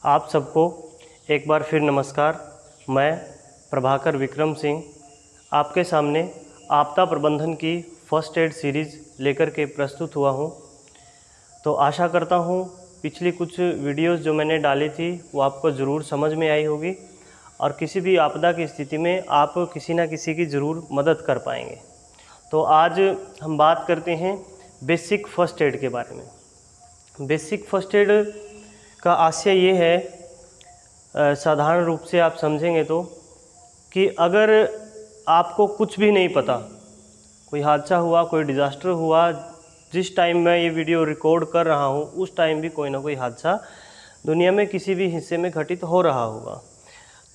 आप सबको एक बार फिर नमस्कार। मैं प्रभाकर विक्रम सिंह आपके सामने आपदा प्रबंधन की फर्स्ट एड सीरीज़ लेकर के प्रस्तुत हुआ हूं। तो आशा करता हूं पिछली कुछ वीडियोस जो मैंने डाली थी वो आपको ज़रूर समझ में आई होगी और किसी भी आपदा की स्थिति में आप किसी न किसी की ज़रूर मदद कर पाएंगे। तो आज हम बात करते हैं बेसिक फ़र्स्ट एड के बारे में। बेसिक फ़र्स्ट एड का आशय ये है, साधारण रूप से आप समझेंगे तो, कि अगर आपको कुछ भी नहीं पता, कोई हादसा हुआ, कोई डिज़ास्टर हुआ, जिस टाइम मैं ये वीडियो रिकॉर्ड कर रहा हूँ उस टाइम भी कोई ना कोई हादसा दुनिया में किसी भी हिस्से में घटित हो रहा होगा।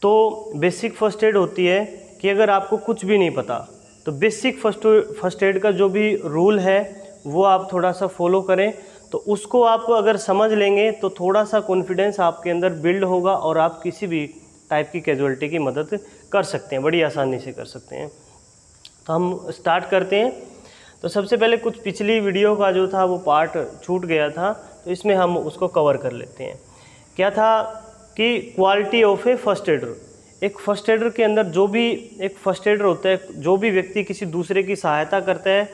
तो बेसिक फ़र्स्ट एड होती है कि अगर आपको कुछ भी नहीं पता तो बेसिक फ़र्स्ट एड का जो भी रूल है वो आप थोड़ा सा फॉलो करें, तो उसको आप अगर समझ लेंगे तो थोड़ा सा कॉन्फिडेंस आपके अंदर बिल्ड होगा और आप किसी भी टाइप की कैजुअलिटी की मदद कर सकते हैं, बड़ी आसानी से कर सकते हैं। तो हम स्टार्ट करते हैं। तो सबसे पहले कुछ पिछली वीडियो का जो था वो पार्ट छूट गया था, तो इसमें हम उसको कवर कर लेते हैं। क्या था कि quality of A first adder. एक फर्स्ट एडर के अंदर जो भी एक फर्स्ट एडर होता है, जो भी व्यक्ति किसी दूसरे की सहायता करता है,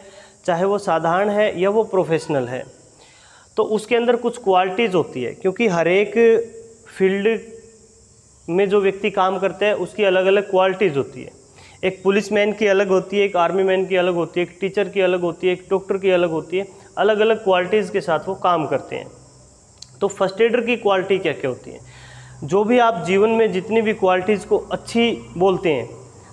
चाहे वो साधारण है या वो प्रोफेशनल है, तो उसके अंदर कुछ क्वालिटीज़ होती है। क्योंकि हर एक फील्ड में जो व्यक्ति काम करता है उसकी अलग अलग क्वालिटीज़ होती है। एक पुलिसमैन की अलग होती है, एक आर्मी मैन की अलग होती है, एक टीचर की अलग होती है, एक डॉक्टर की अलग होती है। अलग अलग क्वालिटीज़ के साथ वो काम करते हैं। तो फर्स्ट एडर की क्वालिटी क्या क्या होती है? जो भी आप जीवन में जितनी भी क्वालिटीज़ को अच्छी बोलते हैं,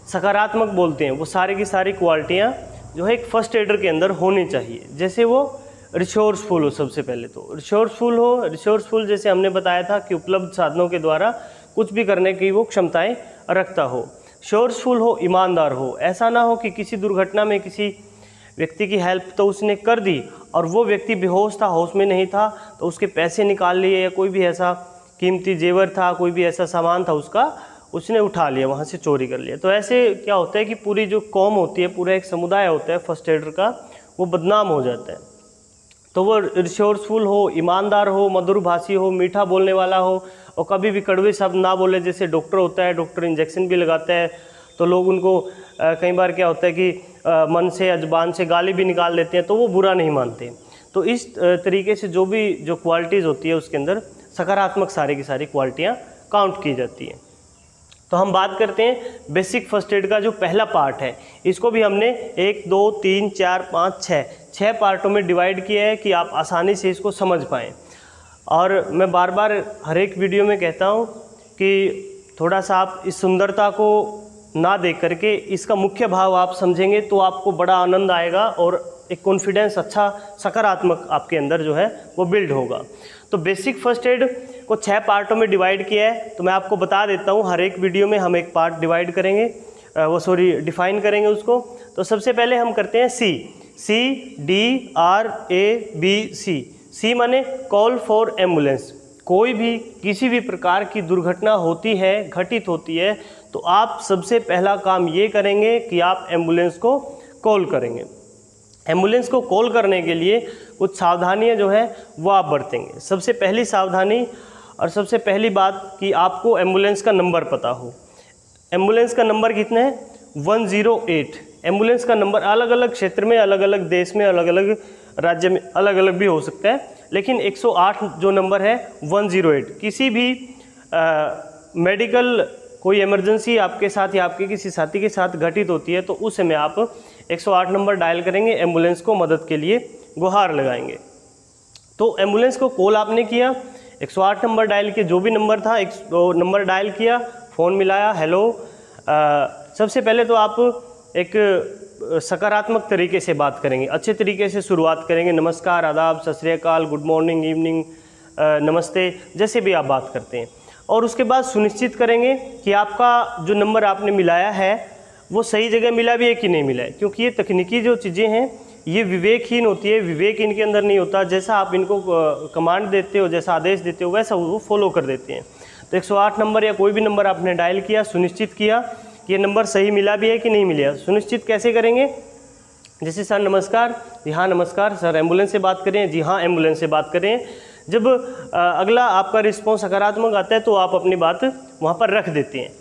सकारात्मक बोलते हैं, वो सारी की सारी क्वालिटियाँ जो है एक फ़र्स्ट एडर के अंदर होनी चाहिए। जैसे वो रिसोर्सफुल हो, सबसे पहले तो रिसोर्सफुल हो। रिसोर्सफुल जैसे हमने बताया था कि उपलब्ध साधनों के द्वारा कुछ भी करने की वो क्षमताएं रखता हो। रिसोर्सफुल हो, ईमानदार हो। ऐसा ना हो कि किसी दुर्घटना में किसी व्यक्ति की हेल्प तो उसने कर दी और वो व्यक्ति बेहोश था, होश में नहीं था, तो उसके पैसे निकाल लिए या कोई भी ऐसा कीमती जेवर था, कोई भी ऐसा सामान था उसका, उसने उठा लिया, वहाँ से चोरी कर लिया। तो ऐसे क्या होता है कि पूरी जो कौम होती है, पूरा एक समुदाय होता है फर्स्ट एडर का, वो बदनाम हो जाता है। तो वो रिसोर्सफुल हो, ईमानदार हो, मधुरभाषी हो, मीठा बोलने वाला हो और कभी भी कड़वे शब्द ना बोले। जैसे डॉक्टर होता है, डॉक्टर इंजेक्शन भी लगाता है, तो लोग उनको कई बार क्या होता है कि मन से या ज़ुबान से गाली भी निकाल देते हैं, तो वो बुरा नहीं मानते। तो इस तरीके से जो भी जो क्वालिटीज़ होती है उसके अंदर सकारात्मक सारी की सारी क्वालिटियाँ काउंट की जाती हैं। तो हम बात करते हैं बेसिक फ़र्स्ट एड का जो पहला पार्ट है। इसको भी हमने 1, 2, 3, 4, 5, 6 पार्टों में डिवाइड किया है कि आप आसानी से इसको समझ पाएँ। और मैं बार बार हर एक वीडियो में कहता हूँ कि थोड़ा सा आप इस सुंदरता को ना देख करके इसका मुख्य भाव आप समझेंगे तो आपको बड़ा आनंद आएगा और एक कॉन्फिडेंस अच्छा सकारात्मक आपके अंदर जो है वो बिल्ड होगा। तो बेसिक फ़र्स्ट एड को 6 पार्टों में डिवाइड किया है। तो मैं आपको बता देता हूँ, हर एक वीडियो में हम एक पार्ट डिवाइड करेंगे, डिफाइन करेंगे उसको। तो सबसे पहले हम करते हैं CDRAB। सी माने कॉल फॉर एम्बुलेंस। कोई भी किसी भी प्रकार की दुर्घटना होती है, घटित होती है, तो आप सबसे पहला काम ये करेंगे कि आप एम्बुलेंस को कॉल करेंगे। एम्बुलेंस को कॉल करने के लिए कुछ सावधानियां जो है वो आप बरतेंगे। सबसे पहली सावधानी और सबसे पहली बात कि आपको एम्बुलेंस का नंबर पता हो। एम्बुलेंस का नंबर कितने हैं? 108। एम्बुलेंस का नंबर अलग अलग क्षेत्र में, अलग अलग देश में, अलग अलग राज्य में अलग अलग भी हो सकता है, लेकिन 108 जो नंबर है 108। किसी भी मेडिकल कोई इमरजेंसी आपके साथ या आपके किसी साथी के साथ घटित होती है तो उस समय आप 108 नंबर डायल करेंगे, एम्बुलेंस को मदद के लिए गुहार लगाएंगे। तो एम्बुलेंस को कॉल आपने किया, 108 नंबर डायल किया, जो भी नंबर था नंबर डायल किया, फ़ोन मिलाया, हेलो। सबसे पहले तो आप एक सकारात्मक तरीके से बात करेंगे, अच्छे तरीके से शुरुआत करेंगे। नमस्कार, आदाब, सत श्री अकाल, गुड मॉर्निंग, इवनिंग, नमस्ते, जैसे भी आप बात करते हैं। और उसके बाद सुनिश्चित करेंगे कि आपका जो नंबर आपने मिलाया है वो सही जगह मिला भी है कि नहीं मिला है। क्योंकि ये तकनीकी जो चीज़ें हैं ये विवेकहीन होती है, विवेक इनके अंदर नहीं होता। जैसा आप इनको कमांड देते हो, जैसा आदेश देते हो, वैसा वो फॉलो कर देते हैं। तो 108 नंबर या कोई भी नंबर आपने डायल किया, सुनिश्चित किया कि ये नंबर सही मिला भी है कि नहीं मिला। सुनिश्चित कैसे करेंगे? जैसे सर नमस्कार, जी हाँ नमस्कार। सर एम्बुलेंस से बात करें? जी हाँ एम्बुलेंस से बात करें। जब अगला आपका रिस्पॉन्स सकारात्मक आता है तो आप अपनी बात वहाँ पर रख देते हैं।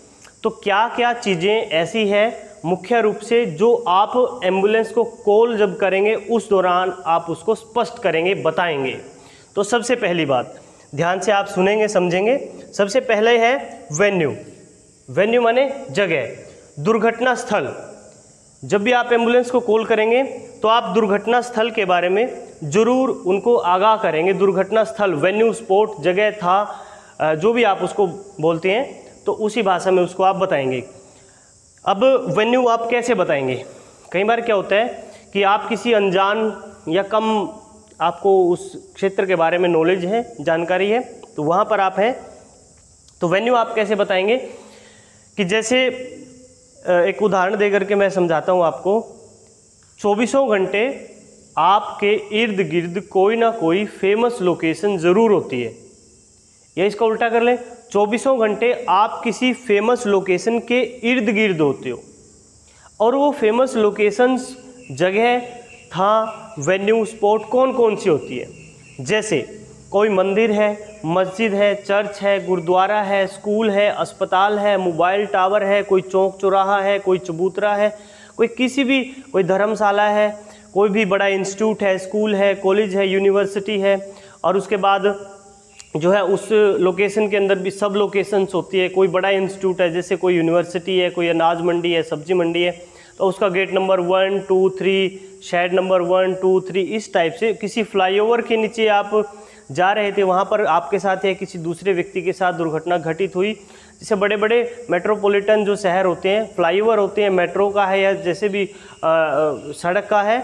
तो क्या क्या चीज़ें ऐसी है मुख्य रूप से जो आप एम्बुलेंस को कॉल जब करेंगे उस दौरान आप उसको स्पष्ट करेंगे, बताएंगे। तो सबसे पहली बात ध्यान से आप सुनेंगे, समझेंगे। सबसे पहले है वेन्यू। वेन्यू माने जगह, दुर्घटना स्थल। जब भी आप एम्बुलेंस को कॉल करेंगे तो आप दुर्घटना स्थल के बारे में ज़रूर उनको आगाह करेंगे। दुर्घटना स्थल, वेन्यू, स्पॉट, जगह था, जो भी आप उसको बोलते हैं तो उसी भाषा में उसको आप बताएंगे। अब वेन्यू आप कैसे बताएंगे? कई बार क्या होता है कि आप किसी अनजान या कम आपको उस क्षेत्र के बारे में नॉलेज है, जानकारी है, तो वहाँ पर आप हैं, तो वेन्यू आप कैसे बताएंगे कि जैसे एक उदाहरण दे करके मैं समझाता हूँ आपको। 24 घंटे आपके इर्द गिर्द कोई ना कोई फेमस लोकेशन ज़रूर होती है, या इसका उल्टा कर लें, 24 घंटे आप किसी फेमस लोकेशन के इर्द गिर्द होते हो, और वो फेमस लोकेशंस, जगह था, वेन्यू, स्पॉट कौन कौन सी होती है। जैसे कोई मंदिर है, मस्जिद है, चर्च है, गुरुद्वारा है, स्कूल है, अस्पताल है, मोबाइल टावर है, कोई चौक चौराहा है, कोई चबूतरा है, कोई धर्मशाला है, कोई भी बड़ा इंस्टीट्यूट है, स्कूल है, कॉलेज है, यूनिवर्सिटी है, और उसके बाद जो है उस लोकेशन के अंदर भी सब लोकेशंस होती है। कोई बड़ा इंस्टीट्यूट है, जैसे कोई यूनिवर्सिटी है, कोई अनाज मंडी है, सब्जी मंडी है, तो उसका गेट नंबर 1, 2, 3, शेड नंबर 1, 2, 3, इस टाइप से। किसी फ्लाईओवर के नीचे आप जा रहे थे, वहाँ पर आपके साथ या किसी दूसरे व्यक्ति के साथ दुर्घटना घटित हुई। जैसे बड़े बड़े मेट्रोपॉलिटन जो शहर होते हैं, फ्लाईओवर होते हैं, मेट्रो का है या जैसे भी सड़क का है,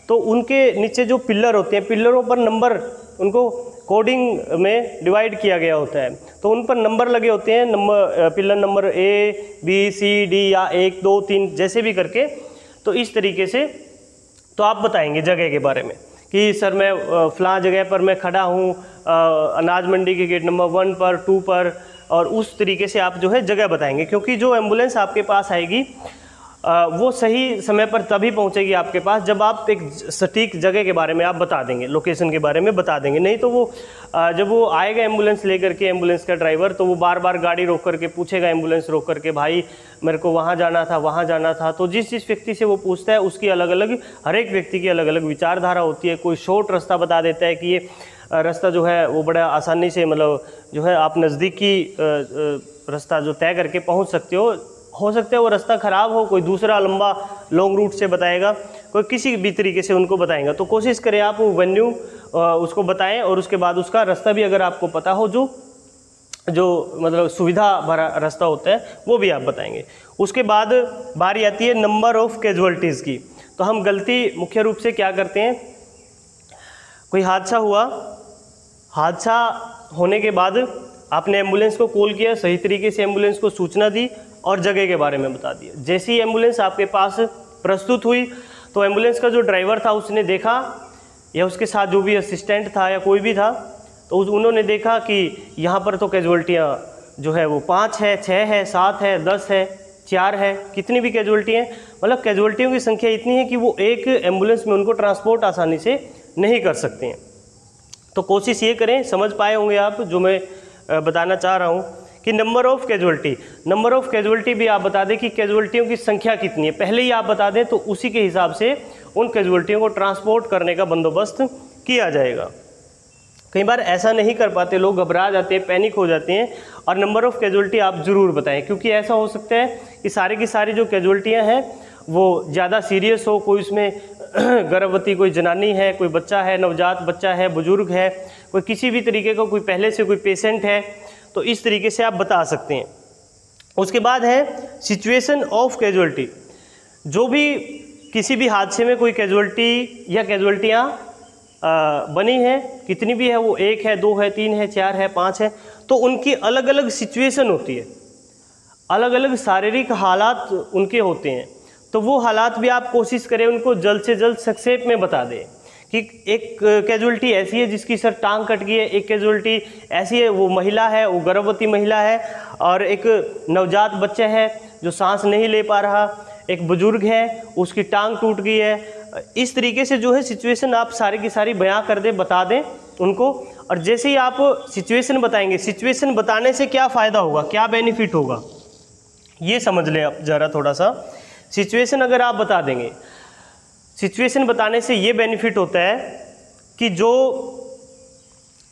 तो उनके नीचे जो पिलर होते हैं, पिलरों पर नंबर, उनको कोडिंग में डिवाइड किया गया होता है, तो उन पर नंबर लगे होते हैं, pillar number A, B, C, D या 1, 2, 3 जैसे भी करके। तो इस तरीके से तो आप बताएंगे जगह के बारे में कि सर मैं फ़लाँ जगह पर मैं खड़ा हूँ, अनाज मंडी के गेट नंबर 1 पर, 2 पर, और उस तरीके से आप जो है जगह बताएंगे। क्योंकि जो एम्बुलेंस आपके पास आएगी वो सही समय पर तभी पहुंचेगी आपके पास जब आप एक सटीक जगह के बारे में आप बता देंगे, लोकेशन के बारे में बता देंगे। नहीं तो वो जब वो आएगा एम्बुलेंस लेकर के, एम्बुलेंस का ड्राइवर, तो वो बार बार गाड़ी रोक करके पूछेगा, एम्बुलेंस रोक करके, भाई मेरे को वहाँ जाना था, वहाँ जाना था। तो जिस व्यक्ति से वो पूछता है उसकी अलग अलग, हर एक व्यक्ति की अलग अलग विचारधारा होती है। कोई शॉर्ट रास्ता बता देता है कि ये रास्ता जो है वो बड़ा आसानी से, मतलब जो है आप नज़दीकी रास्ता जो तय करके पहुँच सकते हो सकता है वो रास्ता ख़राब हो, कोई दूसरा लंबा लॉन्ग रूट से बताएगा, कोई किसी भी तरीके से उनको बताएगा। तो कोशिश करें आप वो वेन्यू उसको बताएं, और उसके बाद उसका रास्ता भी अगर आपको पता हो, जो मतलब सुविधा भरा रास्ता होता है, वो भी आप बताएंगे। उसके बाद बारी आती है नंबर ऑफ़ कैजुअल्टीज़ की। तो हम गलती मुख्य रूप से क्या करते हैं, कोई हादसा हुआ, हादसा होने के बाद आपने एम्बुलेंस को कॉल किया, सही तरीके से एम्बुलेंस को सूचना दी और जगह के बारे में बता दिया। जैसे ही एम्बुलेंस आपके पास प्रस्तुत हुई तो एम्बुलेंस का जो ड्राइवर था उसने देखा, या उसके साथ जो भी असिस्टेंट था या कोई भी था, तो उन्होंने देखा कि यहाँ पर तो कैजुअल्टियाँ जो है वो 5 है, 6 है, 7 है, 10 है, 4 है, कितनी भी कैजुअल्टी हैं, मतलब कैजुअल्टियों की संख्या इतनी है कि वो एक एम्बुलेंस में उनको ट्रांसपोर्ट आसानी से नहीं कर सकते हैं। तो कोशिश ये करें, समझ पाए होंगे आप जो मैं बताना चाह रहा हूँ कि नंबर ऑफ़ कैजुअल्टी भी आप बता दें कि कैजुअल्टियों की संख्या कितनी है, पहले ही आप बता दें तो उसी के हिसाब से उन कैजुअल्टियों को ट्रांसपोर्ट करने का बंदोबस्त किया जाएगा। कई बार ऐसा नहीं कर पाते, लोग घबरा जाते हैं, पैनिक हो जाते हैं, और नंबर ऑफ़ कैजुअल्टी आप ज़रूर बताएं, क्योंकि ऐसा हो सकता है कि सारी की सारी जो कैजुअल्टियाँ हैं वो ज़्यादा सीरियस हो, कोई उसमें गर्भवती कोई जनानी है, कोई बच्चा है, नवजात बच्चा है, बुजुर्ग है, कोई किसी भी तरीके का कोई पहले से कोई पेशेंट है, तो इस तरीके से आप बता सकते हैं। उसके बाद है सिचुएशन ऑफ कैजुअल्टी। जो भी किसी भी हादसे में कोई कैजुअल्टी या कैजुअल्टियाँ बनी है, कितनी भी है, वो 1 है, 2 है, 3 है, 4 है, 5 है, तो उनकी अलग अलग सिचुएशन होती है, अलग अलग शारीरिक हालात उनके होते हैं। तो वो हालात भी आप कोशिश करें उनको जल्द से जल्द संक्षेप में बता दें कि एक कैजुअल्टी ऐसी है जिसकी सर टांग कट गई है, एक कैजुअल्टी ऐसी है वो महिला है, वो गर्भवती महिला है, और एक नवजात बच्चा है जो सांस नहीं ले पा रहा, एक बुजुर्ग है उसकी टांग टूट गई है। इस तरीके से जो है सिचुएशन आप सारी की सारी बयां कर दें, बता दें उनको, और जैसे ही आप सिचुएशन बताएंगे, सिचुएशन बताने से क्या फ़ायदा होगा, क्या बेनिफिट होगा, ये समझ लें आप ज़रा थोड़ा सा। सिचुएशन अगर आप बता देंगे, सिचुएशन बताने से ये बेनिफिट होता है कि जो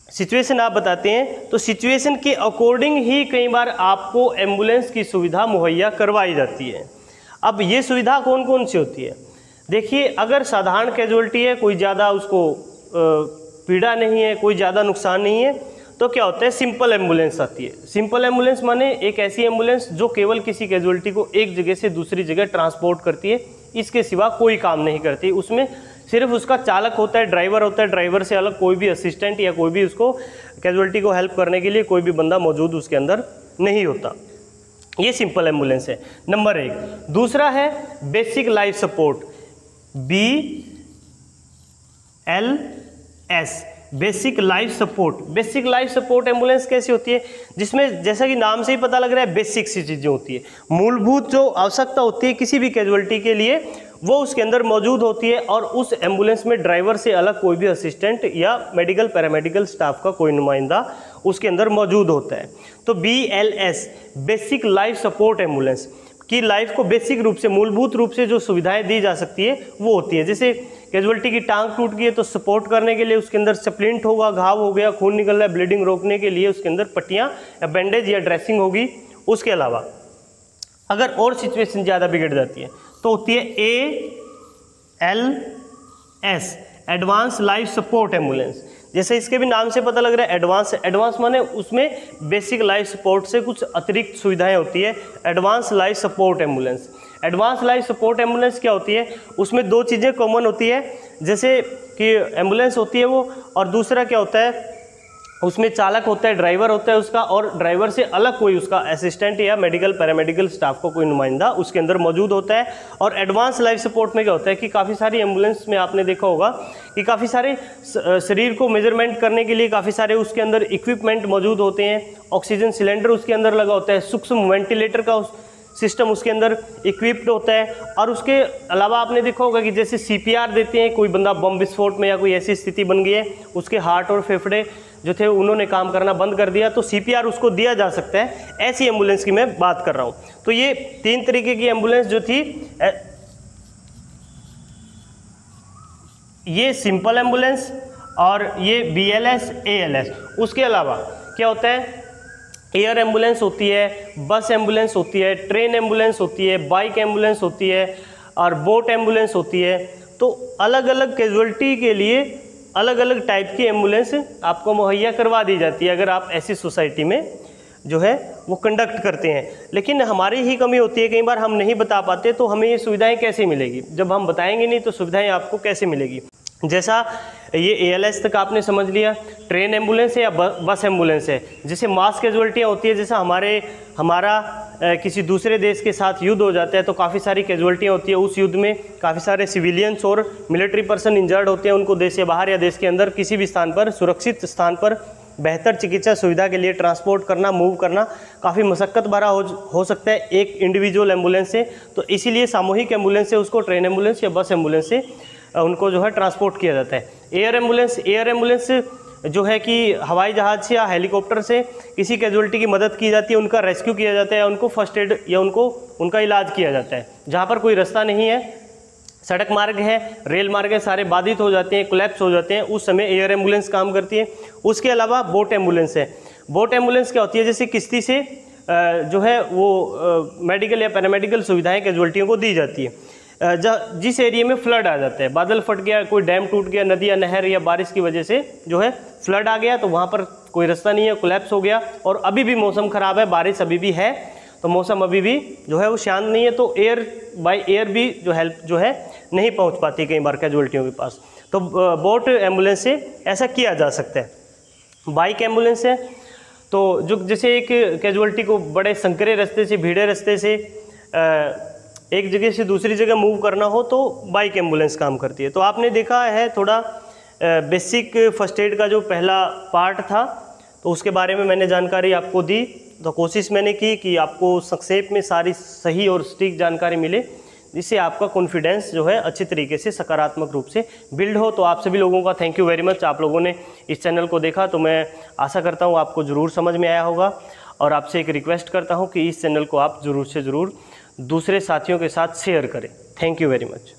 सिचुएशन आप बताते हैं तो सिचुएशन के अकॉर्डिंग ही कई बार आपको एम्बुलेंस की सुविधा मुहैया करवाई जाती है। अब ये सुविधा कौन कौन सी होती है? देखिए, अगर साधारण कैजुअल्टी है, कोई ज़्यादा उसको पीड़ा नहीं है, कोई ज़्यादा नुकसान नहीं है, तो क्या होता है, सिंपल एम्बुलेंस आती है। सिंपल एम्बुलेंस माने एक ऐसी एम्बुलेंस जो केवल किसी कैजुअल्टी को एक जगह से दूसरी जगह ट्रांसपोर्ट करती है, इसके सिवा कोई काम नहीं करती। उसमें सिर्फ उसका चालक होता है, ड्राइवर होता है, ड्राइवर से अलग कोई भी असिस्टेंट या कोई भी उसको कैजुअल्टी को हेल्प करने के लिए कोई भी बंदा मौजूद उसके अंदर नहीं होता। ये सिंपल एम्बुलेंस है, नंबर 1। दूसरा है basic life support, BLS, basic life support. Basic life support ambulance कैसी होती है? जिसमें जैसा कि नाम से ही पता लग रहा है, बेसिक सी चीज़ें होती है, मूलभूत जो आवश्यकता होती है किसी भी कैजुअल्टी के लिए वो उसके अंदर मौजूद होती है, और उस एम्बुलेंस में ड्राइवर से अलग कोई भी असिस्टेंट या मेडिकल पैरामेडिकल स्टाफ का कोई नुमाइंदा उसके अंदर मौजूद होता है। तो BLS, basic life support ambulance की लाइफ को बेसिक रूप से, मूलभूत रूप से जो सुविधाएं दी जा सकती है वो होती है। जैसे कैजुअल्टी की टांग टूट गई है तो सपोर्ट करने के लिए उसके अंदर स्प्लिंट होगा, घाव हो गया, खून निकल रहा है, ब्लीडिंग रोकने के लिए उसके अंदर पट्टियाँ या बैंडेज या ड्रेसिंग होगी। उसके अलावा अगर और सिचुएशन ज़्यादा बिगड़ जाती है तो होती है ALS, advance life support ambulance. जैसे इसके भी नाम से पता लग रहा है एडवांस, एडवांस माने उसमें बेसिक लाइफ सपोर्ट से कुछ अतिरिक्त सुविधाएं होती है, advance life support ambulance. Advance life support ambulance क्या होती है? उसमें 2 चीज़ें कॉमन होती है, जैसे कि एम्बुलेंस होती है वो, और दूसरा क्या होता है, उसमें चालक होता है, ड्राइवर होता है उसका, और ड्राइवर से अलग कोई उसका असिस्टेंट या मेडिकल पैरामेडिकल स्टाफ को कोई नुमाइंदा उसके अंदर मौजूद होता है। और एडवांस लाइफ सपोर्ट में क्या होता है कि काफ़ी सारी एम्बुलेंस में आपने देखा होगा कि काफ़ी सारे शरीर को मेजरमेंट करने के लिए काफ़ी सारे उसके अंदर इक्विपमेंट मौजूद होते हैं। ऑक्सीजन सिलेंडर उसके अंदर लगा होता है, सूक्ष्म वेंटिलेटर का सिस्टम उसके अंदर इक्विप्ड होता है। और उसके अलावा आपने देखा होगा कि जैसे CPR देते हैं, कोई बंदा बम विस्फोट में या कोई ऐसी स्थिति बन गई है, उसके हार्ट और फेफड़े जो थे उन्होंने काम करना बंद कर दिया, तो CPR उसको दिया जा सकता है। ऐसी एम्बुलेंस की मैं बात कर रहा हूँ। तो ये 3 तरीके की एम्बुलेंस जो थी, ये सिंपल एम्बुलेंस और ये BLS, ALS। उसके अलावा क्या होता है, एयर एम्बुलेंस होती है, बस एम्बुलेंस होती है, ट्रेन एम्बुलेंस होती है, बाइक एम्बुलेंस होती है और बोट एम्बुलेंस होती है। तो अलग अलग कैजुअल्टी के लिए अलग अलग टाइप की एम्बुलेंस आपको मुहैया करवा दी जाती है अगर आप ऐसी सोसाइटी में जो है वो कंडक्ट करते हैं। लेकिन हमारी ही कमी होती है, कई बार हम नहीं बता पाते, तो हमें ये सुविधाएं कैसे मिलेगी? जब हम बताएंगे नहीं तो सुविधाएं आपको कैसे मिलेगी? जैसा ये ALS तक आपने समझ लिया, ट्रेन एम्बुलेंस है या बस एम्बुलेंस है। जैसे मास कैजुअल्टियाँ होती है, जैसा हमारा किसी दूसरे देश के साथ युद्ध हो जाता है तो काफ़ी सारी कैजुअल्टियाँ होती है, उस युद्ध में काफ़ी सारे सिविलियंस और मिलिट्री पर्सन इंजर्ड होते हैं, उनको देश से बाहर या देश के अंदर किसी भी स्थान पर, सुरक्षित स्थान पर बेहतर चिकित्सा सुविधा के लिए ट्रांसपोर्ट करना, मूव करना काफ़ी मशक्क़त भरा हो सकता है एक इंडिविजुअल एम्बुलेंस से। तो इसीलिए सामूहिक एम्बुलेंस से उसको ट्रेन एम्बुलेंस या बस एम्बुलेंस से उनको जो है ट्रांसपोर्ट किया जाता है। एयर एम्बुलेंस जो है कि हवाई जहाज़ से या हेलीकॉप्टर से किसी कैजुअल्टी की मदद की जाती है, उनका रेस्क्यू किया जाता है, उनको फर्स्ट एड या उनका इलाज किया जाता है। जहाँ पर कोई रास्ता नहीं है, सड़क मार्ग है, रेल मार्ग है, सारे बाधित हो जाते हैं, कोलैप्स हो जाते हैं, उस समय एयर एम्बुलेंस काम करती है। उसके अलावा बोट एम्बुलेंस है। बोट एम्बुलेंस क्या होती है, जैसे किश्ती से जो है वो मेडिकल या पैरामेडिकल सुविधाएँ कैजुअल्टियों को दी जाती है। जिस एरिया में फ्लड आ जाता है, बादल फट गया, कोई डैम टूट गया, नदी या नहर या बारिश की वजह से जो है फ्लड आ गया, तो वहाँ पर कोई रास्ता नहीं है, कोलैप्स हो गया और अभी भी मौसम ख़राब है, बारिश अभी भी है, तो मौसम अभी भी जो है वो शांत नहीं है, तो बाय एयर भी जो हेल्प जो है नहीं पहुँच पाती कई बार कैजुअल्टियों के पास। तो बोट एम्बुलेंस से ऐसा किया जा सकता है। बाइक एम्बुलेंस है तो जो जैसे एक कैजुअल्टी को बड़े संकरे रास्ते से, भीड़े रास्ते से एक जगह से दूसरी जगह मूव करना हो तो बाइक एम्बुलेंस काम करती है। तो आपने देखा है थोड़ा बेसिक फर्स्ट एड का जो पहला पार्ट था तो उसके बारे में मैंने जानकारी आपको दी, तो कोशिश मैंने की कि आपको संक्षेप में सारी सही और सटीक जानकारी मिले। जिससे आपका कॉन्फिडेंस जो है अच्छी तरीके से सकारात्मक रूप से बिल्ड हो। तो आप सभी लोगों का थैंक यू वेरी मच। आप लोगों ने इस चैनल को देखा तो मैं आशा करता हूँ आपको ज़रूर समझ में आया होगा, और आपसे एक रिक्वेस्ट करता हूँ कि इस चैनल को आप ज़रूर से ज़रूर दूसरे साथियों के साथ शेयर करें। Thank you very much.